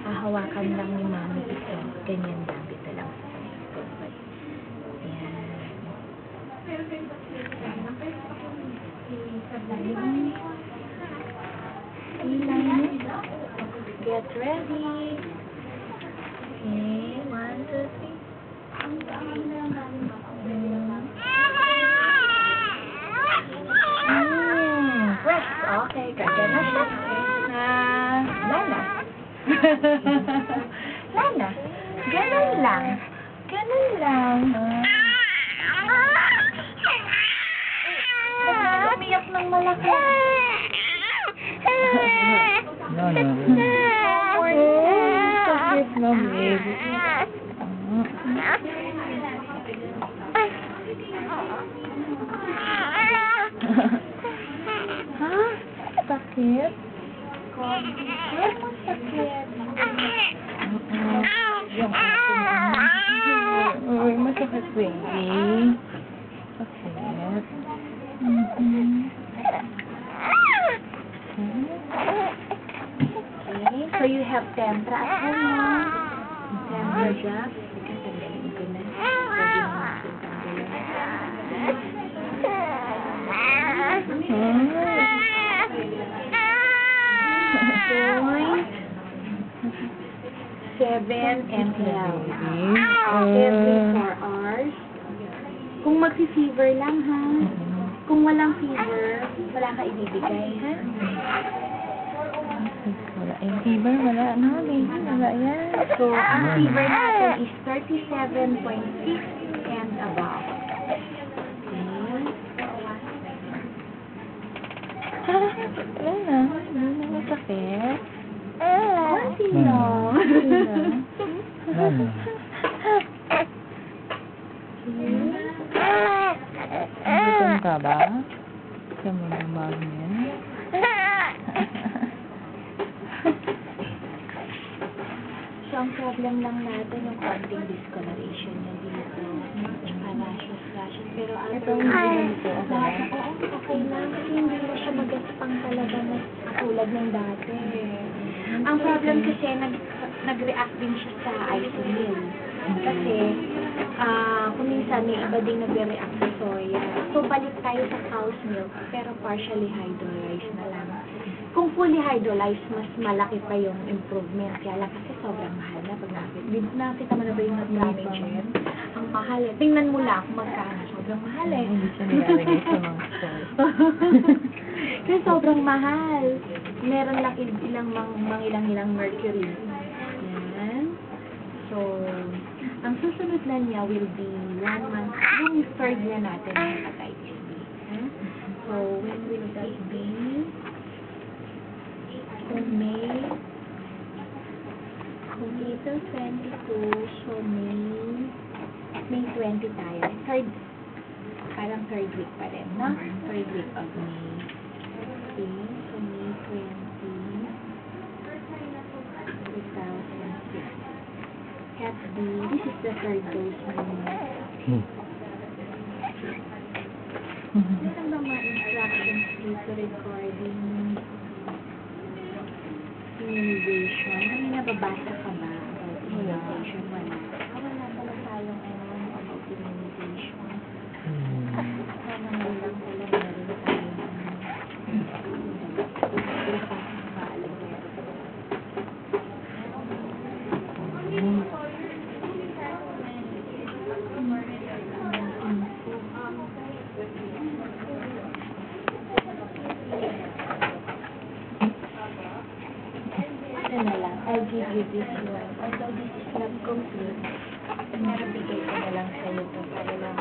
hahawakan lang ni Mami ito. Ganyan lang. Dito lang sa likod. Yan. Get ready. Okay, 1, 2, 3. Press. Okay, kaya na siya. Lana. Lana. Ganun lang. Ganun lang. Umiyak ng malaki. Lana. Sakit na, baby. Ha? Sakit? Ay, masakit. Yung Uy, masakit, baby. Sakit. Okay, so you have tempra at home, no? Tempra jab. Teka, tanggalin ko na. Pwede mo natin tanggalin. 7 ml. Every 4 hours. Kung magsi-fever lang, ha? Kung walang fever, wala ka ibibigay, ha? Wala yung fever, wala na, baby. Wala yan. So, ang fever natin is 37.6 and above. Wala na. Wala na masakit. Konti lang. Gutom ka ba? Gusto mo na magmin? So, ang problem lang natin yung konting discoloration niya dito. Tsaka rashes. Pero otherwise, okay lang. Kasi hindi na siya magaspang talaga na tulad ng dati. Ang problem kasi, nag-react din siya sa isomil. Kasi, kung minsan may iba ding nag-react sa soya. So, balik tayo sa cow's milk, pero partially hydrolyzed na lang. Kung fully hydrolyzed, mas malaki pa yung improvement. Kaya lang kasi sobrang mahal na pag nakita mo na ba yung damage yun? Ang mahal eh. Tingnan mo lang kung magkano. Sobrang mahal eh. Hindi siya nilalagay sa mga store. Kasi sobrang mahal. Meron lang ilang mercury. Yan. So, ang susunod na niya will be 1 month. Yung third na natin ng hepatitis B. So, when will that be? Kung May, kung April 22, so May 20 tayo. Parang third week pa rin, no? Third week of May. Okay, so May 20, 2006. Cat B, this is the third dose mo. Meron ba mga instructions dito regarding immunization? May nababasa ka ba about immunization? Wala. Wala pala tayong about immunization. Sana man lang pala meron tayong I'll give you this one. Although this is not complete, nabigay ko na lang sa'yo ito para lang